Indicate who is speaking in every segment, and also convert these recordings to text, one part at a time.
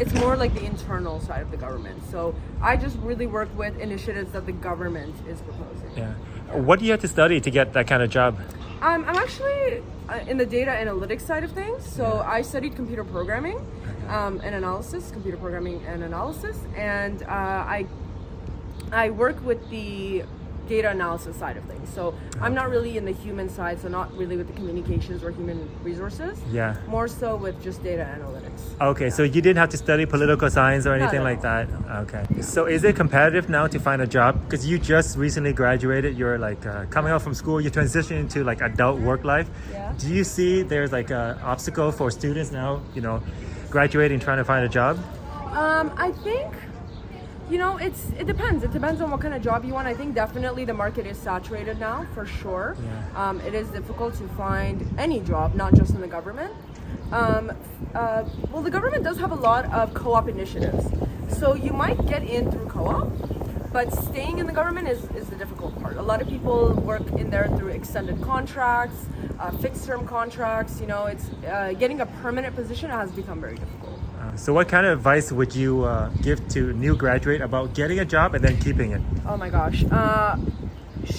Speaker 1: it's more like the internal side of the government. So I just really work with initiatives that the government is proposing.
Speaker 2: Yeah. What do you have to study to get that kind of job?
Speaker 1: I'm actually in the data analytics side of things. So I studied computer programming and analysis, computer programming and analysis, and I work with the data analysis side of things. So I'm not really in the human side, so not really with the communications or human resources.
Speaker 2: Yeah.
Speaker 1: More so with just data analytics.
Speaker 2: Okay, so you didn't have to study political science or anything
Speaker 1: at
Speaker 2: like that? Okay. So is it competitive now to find a job? Because you just recently graduated, you're like coming out from school, you transition into like adult work life.
Speaker 1: Yeah.
Speaker 2: Do you see there's like an obstacle for students now, graduating, trying to find a job?
Speaker 1: I think, it depends. It depends on what kind of job you want. I think definitely the market is saturated now, for sure.
Speaker 2: Yeah.
Speaker 1: It is difficult to find any job, not just in the government. Well, the government does have a lot of co-op initiatives. So you might get in through co-op, but staying in the government is the difficult part. A lot of people work in there through extended contracts, fixed term contracts. It's getting a permanent position has become very difficult.
Speaker 2: So what kind of advice would you give to new graduate about getting a job and then keeping it?
Speaker 1: Oh my gosh.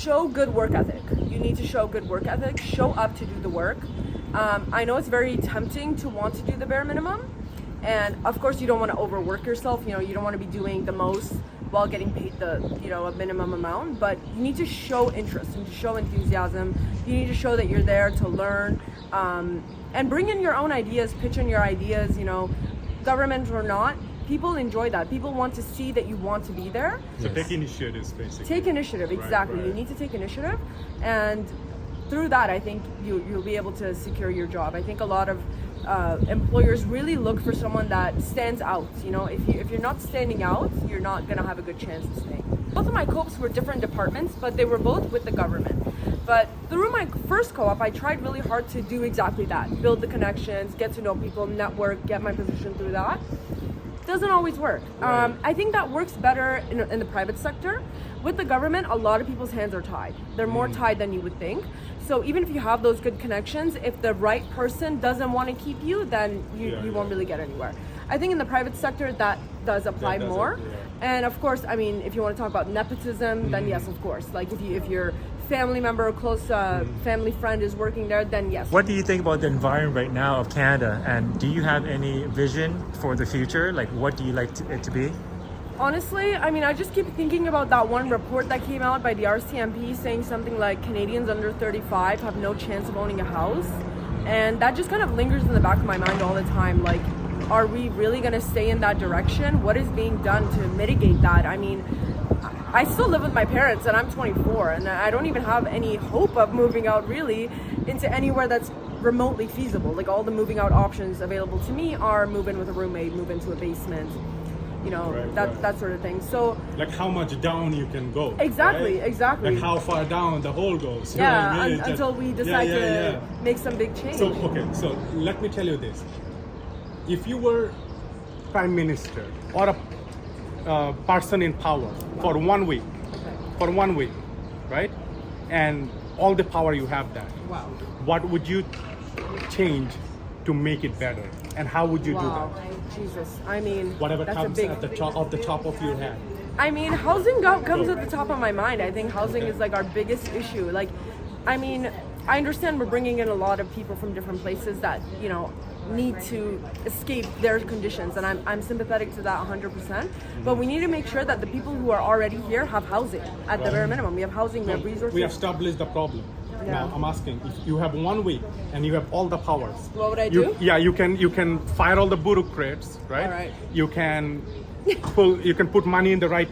Speaker 1: Show good work ethic. You need to show good work ethic. Show up to do the work. I know it's very tempting to want to do the bare minimum. And of course you don't want to overwork yourself. You don't want to be doing the most while getting paid a minimum amount, but you need to show interest, you need to show enthusiasm. You need to show that you're there to learn, and bring in your own ideas, pitch in your ideas, government or not. People enjoy that. People want to see that you want to be there.
Speaker 3: So take initiatives, basically.
Speaker 1: Take initiative, exactly.
Speaker 3: Right.
Speaker 1: You need to take initiative, and through that, I think you'll be able to secure your job. I think a lot of employers really look for someone that stands out. If you're not standing out, you're not gonna have a good chance of staying. Both of my co-ops were different departments, but they were both with the government. But through my first co-op, I tried really hard to do exactly that. Build the connections, get to know people, network, get my position through that. Doesn't always work.
Speaker 3: Right.
Speaker 1: I think that works better in the private sector. With the government, a lot of people's hands are tied. They're more tied than you would think. So even if you have those good connections, if the right person doesn't want to keep you, then you won't really get anywhere. I think in the private sector that does apply more. And of course, if you want to talk about nepotism, then yes, of course. Like if your family member or close family friend is working there, then yes.
Speaker 2: What do you think about the environment right now of Canada, and do you have any vision for the future? Like, what do you like it to be?
Speaker 1: Honestly, I just keep thinking about that one report that came out by the RCMP saying something like Canadians under 35 have no chance of owning a house. And that just kind of lingers in the back of my mind all the time. Like, are we really going to stay in that direction? What is being done to mitigate that? I still live with my parents and I'm 24, and I don't even have any hope of moving out really into anywhere that's remotely feasible. Like, all the moving out options available to me are move in with a roommate, move into a basement, that sort of thing. So
Speaker 3: like how much down you can go.
Speaker 1: Exactly,
Speaker 3: right?
Speaker 1: exactly.
Speaker 3: Like how far down the hole goes.
Speaker 1: Yeah, until we decide to make some big change.
Speaker 3: So let me tell you this. If you were Prime Minister or a person in power for 1 week, right? And all the power you have that.
Speaker 1: Wow.
Speaker 3: What would you change to make it better? And how would you do that?
Speaker 1: Jesus.
Speaker 3: Whatever
Speaker 1: that's
Speaker 3: comes
Speaker 1: a big,
Speaker 3: at the top of your head.
Speaker 1: Housing comes at the top of my mind. I think housing is like our biggest issue. I understand we're bringing in a lot of people from different places that, need to escape their conditions, and I'm sympathetic to that 100%. But we need to make sure that the people who are already here have housing at the bare minimum. We have housing, we have resources.
Speaker 3: We have established the problem.
Speaker 1: Yeah.
Speaker 3: Now I'm asking, if you have 1 week and you have all the powers,
Speaker 1: what would I do?
Speaker 3: You can fire all the bureaucrats, right?
Speaker 1: All right.
Speaker 3: You can put money in the right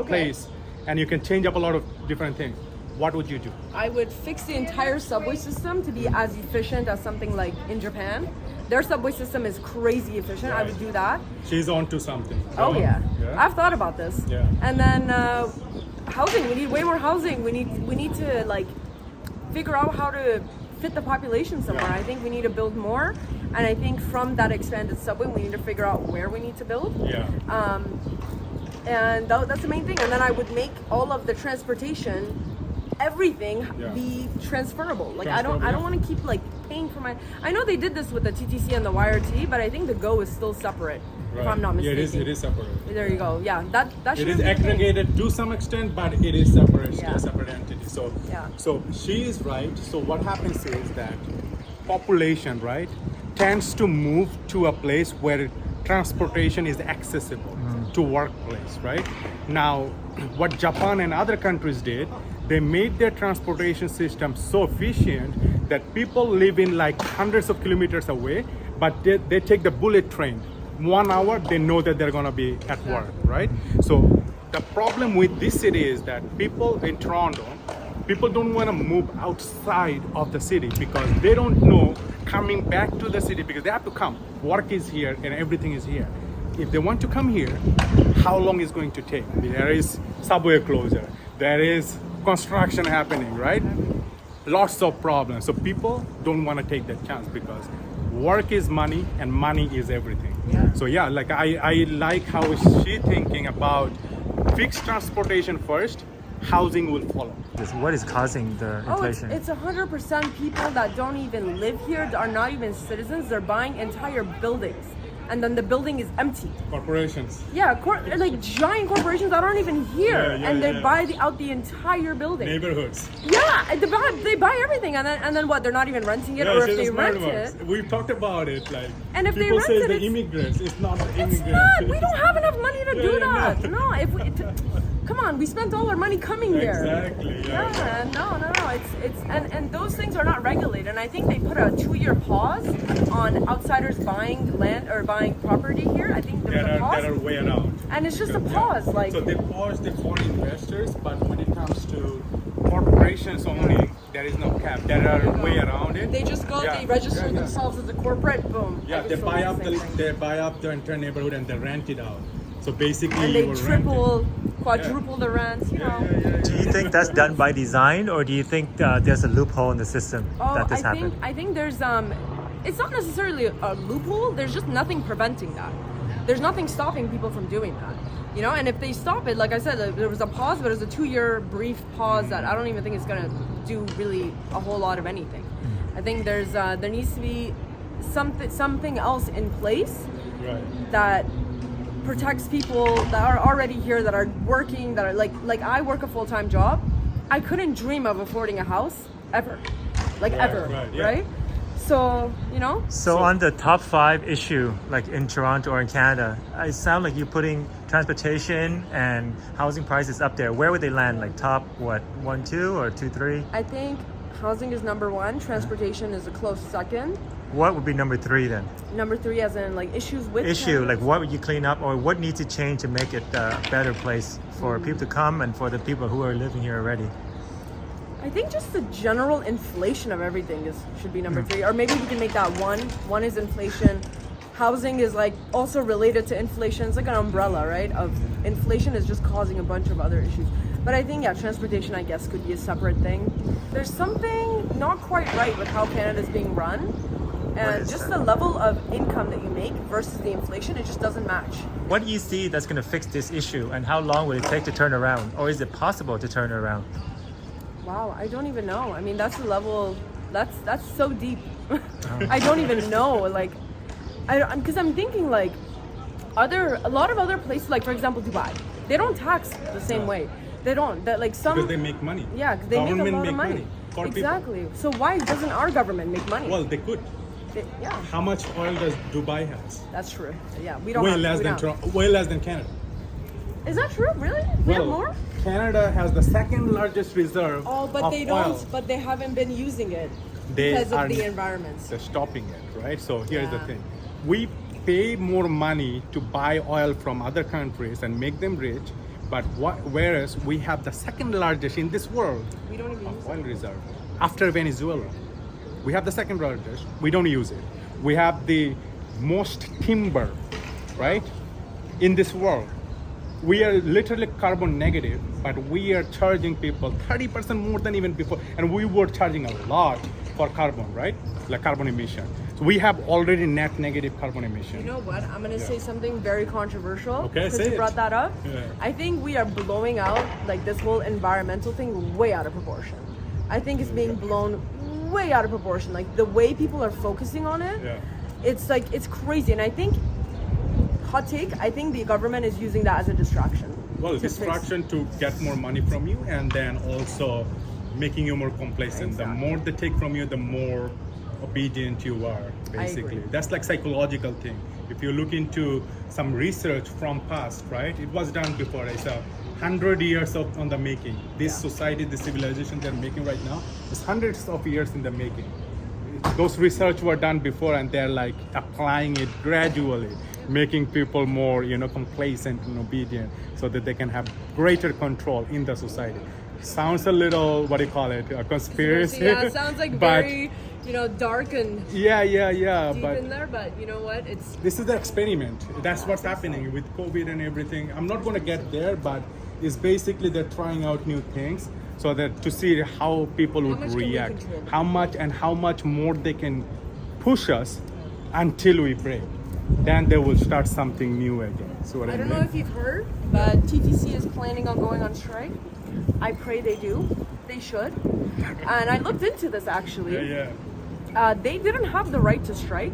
Speaker 3: place, and you can change up a lot of different things. What would you do?
Speaker 1: I would fix the entire subway system to be as efficient as something like in Japan. Their subway system is crazy efficient.
Speaker 3: Right.
Speaker 1: I would do that.
Speaker 3: She's on to something.
Speaker 1: Oh yeah. I've thought about this.
Speaker 3: Yeah.
Speaker 1: And then housing. We need way more housing. We need to figure out how to fit the population somewhere.
Speaker 3: Yeah.
Speaker 1: I think we need to build more, and I think from that expanded subway, we need to figure out where we need to build.
Speaker 3: Yeah.
Speaker 1: And that's the main thing. And then I would make all of the transportation everything
Speaker 3: Yeah.
Speaker 1: be transferable. Like I don't
Speaker 3: Transferable,
Speaker 1: want to keep like paying for my. I know they did this with the TTC and the YRT, but I think the Go is still separate. If I'm not
Speaker 3: Yeah,
Speaker 1: mistaken.
Speaker 3: it is separate.
Speaker 1: There you go. Yeah, that
Speaker 3: It
Speaker 1: should
Speaker 3: is
Speaker 1: be a thing.
Speaker 3: aggregated to some extent, but it is separate,
Speaker 1: Yeah.
Speaker 3: a separate entity. So,
Speaker 1: Yeah.
Speaker 3: so she is right. So what happens is that population, right, tends to move to a place where transportation is accessible to workplace, right? Now, what Japan and other countries did, they made their transportation system so efficient that people live in like hundreds of kilometers away, but they take the bullet train. 1 hour, they know that they're gonna be at work, right? So the problem with this city is that people in Toronto, people don't want to move outside of the city because they don't know coming back to the city because they have to come. Work is here and everything is here. If they want to come here, how long is going to take? There is subway closure. There is construction happening, right? Lots of problems. So people don't want to take that chance because work is money and money is everything.
Speaker 1: Yeah.
Speaker 3: So yeah, like I like how she thinking about fixed transportation first, housing will follow.
Speaker 2: What is causing the
Speaker 1: Oh,
Speaker 2: inflation?
Speaker 1: it's 100% people that don't even live here, are not even citizens. They're buying entire buildings, and then the building is empty.
Speaker 3: Corporations.
Speaker 1: Yeah, like giant corporations that aren't even here,
Speaker 3: Yeah,
Speaker 1: and they
Speaker 3: yeah.
Speaker 1: buy out the entire building.
Speaker 3: Neighborhoods.
Speaker 1: Yeah, and they buy everything, and then what? They're not even renting it, or if
Speaker 3: she's
Speaker 1: they
Speaker 3: a smart
Speaker 1: rent
Speaker 3: one.
Speaker 1: it.
Speaker 3: We've talked about it. Like
Speaker 1: And if they
Speaker 3: people
Speaker 1: rent
Speaker 3: say
Speaker 1: it,
Speaker 3: the
Speaker 1: it's-
Speaker 3: immigrants, it's not the
Speaker 1: It's
Speaker 3: immigrants.
Speaker 1: not. We don't have enough money to do
Speaker 3: Yeah,
Speaker 1: that. No, if we, come on, we spent all our money coming here.
Speaker 3: Exactly. Yeah.
Speaker 1: Yeah, no. It's and those things are not regulated. And I think they put a 2-year pause on outsiders buying land or buying property here. I think there was a pause,
Speaker 3: That are way around.
Speaker 1: and it's just a pause. Like
Speaker 3: So they paused the foreign investors, but when it comes to corporations only, there is no cap. There are way around it.
Speaker 1: they just go,
Speaker 3: Yeah,
Speaker 1: they register
Speaker 3: yeah.
Speaker 1: themselves as a corporate. Boom.
Speaker 3: Yeah,
Speaker 1: I
Speaker 3: they
Speaker 1: just
Speaker 3: buy
Speaker 1: sold
Speaker 3: up
Speaker 1: the same thing.
Speaker 3: the entire neighborhood and they rent it out. So basically,
Speaker 1: And
Speaker 3: you
Speaker 1: they
Speaker 3: were
Speaker 1: triple, quadruple the rents. You know.
Speaker 2: Do you think that's done by design, or do you think there's a loophole in the system that this happened?
Speaker 1: I think there's it's not necessarily a loophole. There's just nothing preventing that. There's nothing stopping people from doing that. You know, and if they stop it, like I said, there was a pause, but it was a 2-year brief pause that I don't even think it's gonna do really a whole lot of anything. I think there needs to be something else in place
Speaker 3: Right.
Speaker 1: that protects people that are already here, that are working, that are like I work a full-time job. I couldn't dream of affording a house ever, ever,
Speaker 3: right, yeah.
Speaker 1: right? So, you know,
Speaker 2: So on the top 5 issue, like in Toronto or in Canada, it sounds like you're putting transportation and housing prices up there. Where would they land? Like top, what, 1, 2 or 2, 3?
Speaker 1: I think housing is number 1, transportation is a close second.
Speaker 2: What would be number 3 then?
Speaker 1: Number 3 as in like issues with
Speaker 2: Issue,
Speaker 1: tenants.
Speaker 2: like what would you clean up, or what needs to change to make it a better place for people to come and for the people who are living here already?
Speaker 1: I think just the general inflation of everything should be number 3, or maybe we can make that 1. 1 is inflation. Housing is like also related to inflation. It's like an umbrella, right? Of inflation is just causing a bunch of other issues. But I think transportation, I guess, could be a separate thing. There's something not quite right with how Canada's being run, and
Speaker 2: is
Speaker 1: just
Speaker 2: that?
Speaker 1: the level of income that you make versus the inflation, it just doesn't match.
Speaker 2: What do you see that's going to fix this issue, and how long will it take to turn around, or is it possible to turn around?
Speaker 1: Wow, I don't even know. I mean, that's the level. That's so deep. I don't even know. Like, because I'm thinking like, a lot of other places, like for example Dubai, they don't tax the same way. They don't. That like some.
Speaker 3: Because they make money.
Speaker 1: Yeah, 'cause they make a
Speaker 3: Government
Speaker 1: lot of
Speaker 3: make
Speaker 1: money.
Speaker 3: for people.
Speaker 1: Exactly. So why doesn't our government make money?
Speaker 3: Well, they could.
Speaker 1: Yeah,
Speaker 3: How much oil does Dubai has?
Speaker 1: that's true. Yeah, we don't.
Speaker 3: Way
Speaker 1: have,
Speaker 3: less
Speaker 1: we
Speaker 3: than
Speaker 1: don't.
Speaker 3: Toronto. Way less than Canada.
Speaker 1: Is that true? Really? We have more?
Speaker 3: Canada has the second largest reserve
Speaker 1: Oh, but
Speaker 3: of
Speaker 1: they don't.
Speaker 3: oil.
Speaker 1: But they haven't been using it
Speaker 3: They
Speaker 1: because of
Speaker 3: are-
Speaker 1: the environments.
Speaker 3: They're stopping it, right? So here's the
Speaker 1: Yeah.
Speaker 3: thing. We pay more money to buy oil from other countries and make them rich, but whereas we have the second largest in this world
Speaker 1: We don't even use
Speaker 3: of oil
Speaker 1: it.
Speaker 3: reserve after Venezuela. We have the second largest. We don't use it. We have the most timber, right, in this world. We are literally carbon negative, but we are charging people 30% more than even before, and we were charging a lot for carbon, right? Like carbon emission. So we have already net negative carbon emission.
Speaker 1: You know what? I'm gonna say something very controversial.
Speaker 3: Okay,
Speaker 1: since
Speaker 3: say
Speaker 1: you
Speaker 3: it.
Speaker 1: brought that up.
Speaker 3: Yeah.
Speaker 1: I think we are blowing out like this whole environmental thing way out of proportion. I think it's being blown way out of proportion. Like the way people are focusing on it,
Speaker 3: Yeah.
Speaker 1: it's like it's crazy. And I think, hot take, I think the government is using that as a distraction.
Speaker 3: Well,
Speaker 1: to
Speaker 3: distraction to get more money from you, and then also making you more complacent.
Speaker 1: Exactly.
Speaker 3: The more they take from you, the more obedient you are, basically.
Speaker 1: agree.
Speaker 3: That's like psychological thing. If you look into some research from past, right, it was done before. It's 100 years on the making. This society, the civilization they're making right now is hundreds of years in the making. Those research were done before, and they're like applying it gradually, making people more, complacent and obedient, so that they can have greater control in the society. Sounds a little, what do you call it, a conspiracy?
Speaker 1: Yeah, it sounds like
Speaker 3: but
Speaker 1: very, dark and
Speaker 3: yeah,
Speaker 1: deep
Speaker 3: but
Speaker 1: in there. But you know what? It's
Speaker 3: this is the experiment. That's what's happening with COVID and everything. I'm not going to get there, but it's basically they're trying out new things so that to see how people would
Speaker 1: much can we
Speaker 3: react,
Speaker 1: control?
Speaker 3: how much more they can push us until we break. Then they will start something new again. So what I
Speaker 1: I don't
Speaker 3: mean?
Speaker 1: know if you've heard, but TTC is planning on going on strike. I pray they do. They should. And I looked into this actually.
Speaker 3: Yeah.
Speaker 1: They didn't have the right to strike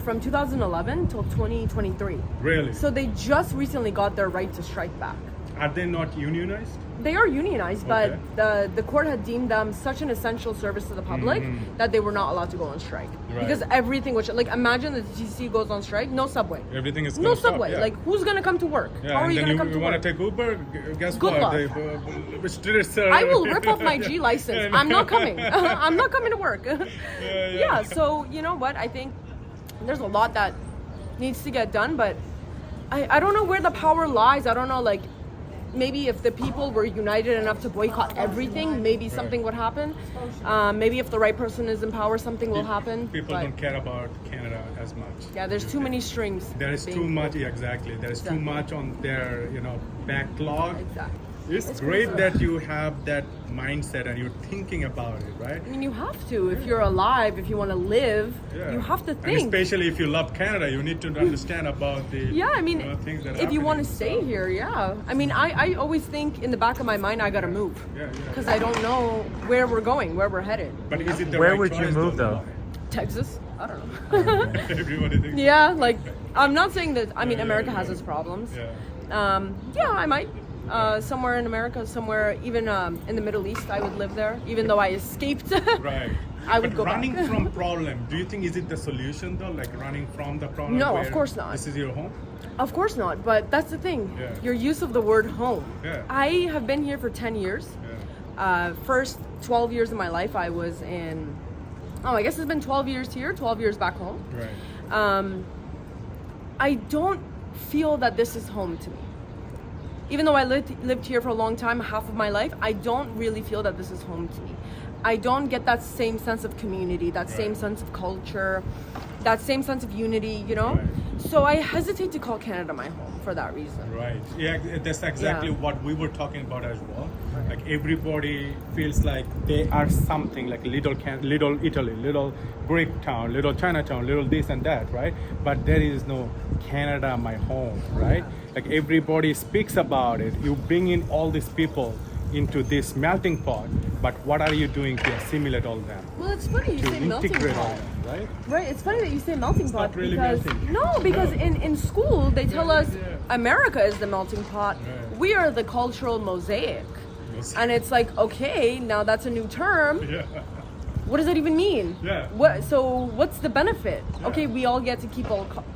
Speaker 1: from 2011 till 2023.
Speaker 3: Really?
Speaker 1: So they just recently got their right to strike back.
Speaker 3: Are they not unionized?
Speaker 1: They are unionized,
Speaker 3: Okay.
Speaker 1: but the court had deemed them such an essential service to the public that they were not allowed to go on strike.
Speaker 3: Right.
Speaker 1: Because everything was like, imagine the TTC goes on strike, no subway.
Speaker 3: Everything is
Speaker 1: No
Speaker 3: gonna stop,
Speaker 1: subway.
Speaker 3: yeah.
Speaker 1: Like, who's gonna come to work?
Speaker 3: Yeah,
Speaker 1: How are
Speaker 3: and
Speaker 1: you
Speaker 3: then
Speaker 1: gonna come to
Speaker 3: you want
Speaker 1: work?
Speaker 3: to take Uber? Guess
Speaker 1: Good
Speaker 3: what?
Speaker 1: luck.
Speaker 3: Which streets are-
Speaker 1: I will rip off my G license. I'm not coming. I'm not coming to work. Yeah, so you know what? I think there's a lot that needs to get done, but I don't know where the power lies. I don't know, like, maybe if the people were united enough to boycott everything, maybe something would happen. Maybe if the right person is in power, something will happen.
Speaker 3: People
Speaker 1: but
Speaker 3: don't care about Canada as much.
Speaker 1: yeah, there's too many strings.
Speaker 3: There is
Speaker 1: being
Speaker 3: too much,
Speaker 1: pulled.
Speaker 3: yeah, exactly. There is too
Speaker 1: Exactly.
Speaker 3: much on their, backlog.
Speaker 1: Exactly.
Speaker 3: It's great that you have that mindset and you're thinking about it, right?
Speaker 1: I mean, you have to. If you're alive, if you want to live,
Speaker 3: Yeah.
Speaker 1: you have to
Speaker 3: And
Speaker 1: think.
Speaker 3: especially if you love Canada, you need to understand about the
Speaker 1: Yeah, I mean,
Speaker 3: things that
Speaker 1: if you want to
Speaker 3: happening.
Speaker 1: stay here, yeah. I mean, I always think in the back of my mind, I gotta move.
Speaker 3: Yeah.
Speaker 1: Because I don't know where we're going, where we're headed.
Speaker 3: But is it the
Speaker 2: Where
Speaker 3: right
Speaker 2: would you
Speaker 3: choice,
Speaker 2: move, though?
Speaker 1: Texas? I don't know.
Speaker 3: Everybody thinks.
Speaker 1: Yeah, like, I'm not saying that, I mean,
Speaker 3: Yeah,
Speaker 1: America
Speaker 3: yeah,
Speaker 1: has
Speaker 3: yeah.
Speaker 1: its problems.
Speaker 3: Yeah.
Speaker 1: Yeah, I might. Somewhere in America, somewhere even in the Middle East, I would live there. Even though I escaped,
Speaker 3: Right.
Speaker 1: I would
Speaker 3: But
Speaker 1: go
Speaker 3: running
Speaker 1: back.
Speaker 3: from problem, do you think is it the solution though? Like running from the problem?
Speaker 1: No, of
Speaker 3: where
Speaker 1: course not.
Speaker 3: This is your home?
Speaker 1: Of course not, but that's the thing.
Speaker 3: Yeah.
Speaker 1: Your use of the word home.
Speaker 3: Yeah.
Speaker 1: I have been here for 10 years.
Speaker 3: Yeah.
Speaker 1: First 12 years of my life, I was in, I guess it's been 12 years here, 12 years back home.
Speaker 3: Right.
Speaker 1: I don't feel that this is home to me. Even though I lived here for a long time, half of my life, I don't really feel that this is home to me. I don't get that same sense of community, that same sense of culture, that same sense of unity,
Speaker 3: Right.
Speaker 1: So I hesitate to call Canada my home for that reason.
Speaker 3: Right. Yeah, that's exactly
Speaker 1: Yeah.
Speaker 3: what we were talking about as well. Like everybody feels like they are something like little Italy, little Greek town, little Chinatown, little this and that, right? But there is no Canada, my home, right? Like everybody speaks about it. You bring in all these people into this melting pot, but what are you doing to assimilate all them?
Speaker 1: Well, it's funny you
Speaker 3: To
Speaker 1: say melting
Speaker 3: integrate
Speaker 1: pot.
Speaker 3: all them, right?
Speaker 1: Right, it's funny that you say melting pot
Speaker 3: not really
Speaker 1: because
Speaker 3: melting.
Speaker 1: because
Speaker 3: No.
Speaker 1: in school they tell us
Speaker 3: yeah.
Speaker 1: America is the melting pot.
Speaker 3: Right.
Speaker 1: We are the cultural mosaic.
Speaker 3: Mosaic.
Speaker 1: And it's like, okay, now that's a new term.
Speaker 3: Yeah.
Speaker 1: What does that even mean?
Speaker 3: Yeah.
Speaker 1: What's the benefit?
Speaker 3: Yeah.
Speaker 1: Okay, we all get to keep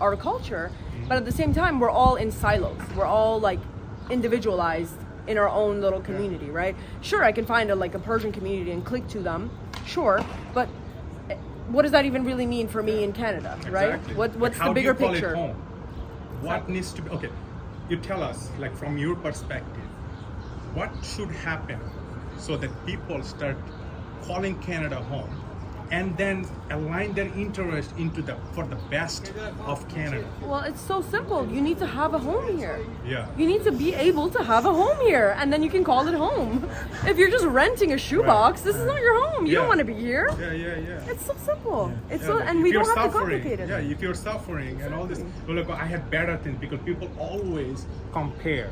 Speaker 1: our culture, but at the same time we're all in silos. We're all like individualized in our own little community, right? Sure, I can find a Persian community and click to them. Sure, but what does that even really mean for me in Canada, right?
Speaker 3: Exactly.
Speaker 1: What's
Speaker 3: Like,
Speaker 1: the
Speaker 3: how do
Speaker 1: bigger
Speaker 3: you call
Speaker 1: picture?
Speaker 3: It home? What needs to be okay? You tell us, like from your perspective, what should happen so that people start calling Canada home, and then align their interest into for the best of Canada.
Speaker 1: Well, it's so simple. You need to have a home here.
Speaker 3: Yeah.
Speaker 1: You need to be able to have a home here, and then you can call it home. If you're just renting a shoebox, this is not your home. You
Speaker 3: Yeah.
Speaker 1: don't want to be here.
Speaker 3: Yeah.
Speaker 1: It's so simple. It's
Speaker 3: Yeah,
Speaker 1: so,
Speaker 3: like
Speaker 1: and
Speaker 3: if
Speaker 1: we
Speaker 3: you're
Speaker 1: don't have to
Speaker 3: suffering,
Speaker 1: complicate it.
Speaker 3: Yeah, if you're suffering and all this, well, look, I had better things because people always compare.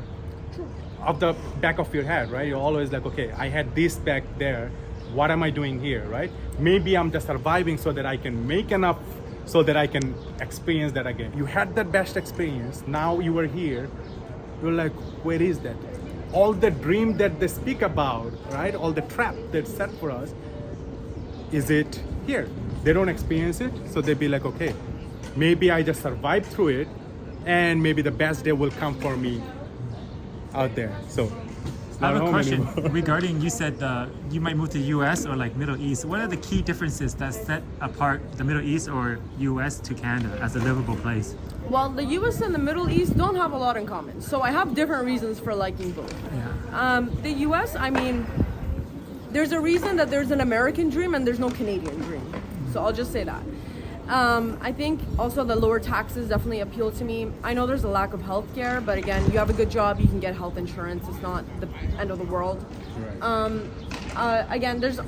Speaker 3: Of the back of your head, right? You're always like, okay, I had this back there. What am I doing here, right? Maybe I'm just surviving so that I can make enough so that I can experience that again. You had that best experience. Now you are here. You're like, where is that? All the dream that they speak about, right? All the trap that's set for us, is it here? They don't experience it, so they'd be like, okay, maybe I just survived through it, and maybe the best day will come for me out there. So it's
Speaker 2: I
Speaker 3: not
Speaker 2: have a
Speaker 3: home
Speaker 2: question
Speaker 3: anymore.
Speaker 2: regarding, you said you might move to US or like Middle East. What are the key differences that set apart the Middle East or US to Canada as a livable place?
Speaker 1: Well, the US and the Middle East don't have a lot in common. So I have different reasons for liking both.
Speaker 2: Yeah.
Speaker 1: The US, I mean, there's a reason that there's an American dream and there's no Canadian dream. So I'll just say that. I think also the lower taxes definitely appeal to me. I know there's a lack of healthcare, but again, you have a good job, you can get health insurance. It's not the end of the world.
Speaker 3: Right.
Speaker 1: Again, there's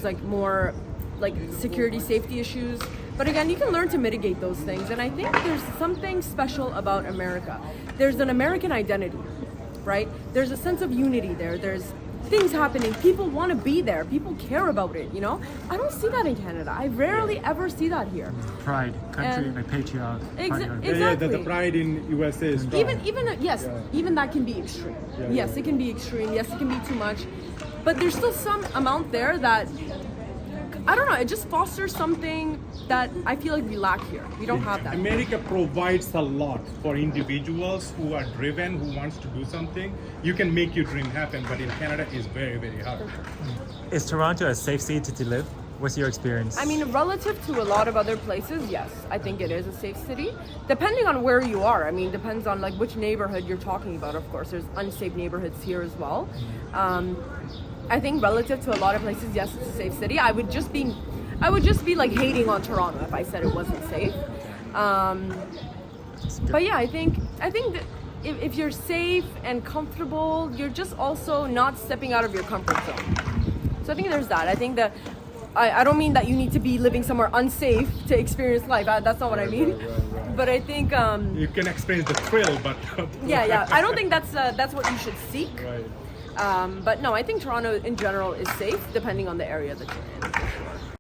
Speaker 1: like more like security, safety issues. But again, you can learn to mitigate those things. And I think there's something special about America. There's an American identity, right? There's a sense of unity there. There's things happening. People want to be there. People care about it, you know? I don't see that in Canada. I rarely ever see that here.
Speaker 2: Pride, country,
Speaker 1: And-
Speaker 2: like patriot.
Speaker 1: Exactly.
Speaker 3: Yeah, the pride in USA is strong.
Speaker 1: Even that can be extreme.
Speaker 3: Yeah,
Speaker 1: Yes,
Speaker 3: yeah.
Speaker 1: it can be extreme. Yes, it can be too much. But there's still some amount there that I don't know, it just fosters something that I feel like we lack here. We don't have that.
Speaker 3: America provides a lot for individuals who are driven, who wants to do something. You can make your dream happen, but in Canada it's very, very hard.
Speaker 2: Is Toronto a safe city to live? What's your experience?
Speaker 1: I mean, relative to a lot of other places, yes, I think it is a safe city. Depending on where you are, I mean, depends on like which neighborhood you're talking about. Of course, there's unsafe neighborhoods here as well. I think relative to a lot of places, yes, it's a safe city. I would just be like hating on Toronto if I said it wasn't safe. But yeah, I think that if you're safe and comfortable, you're just also not stepping out of your comfort zone. So I think there's that. I think that I don't mean that you need to be living somewhere unsafe to experience life. That's not what I mean.
Speaker 3: Right.
Speaker 1: But I think
Speaker 3: You can experience the thrill, but
Speaker 1: yeah. I don't think that's what you should seek.
Speaker 3: Right.
Speaker 1: But no, I think Toronto in general is safe depending on the area that you're in.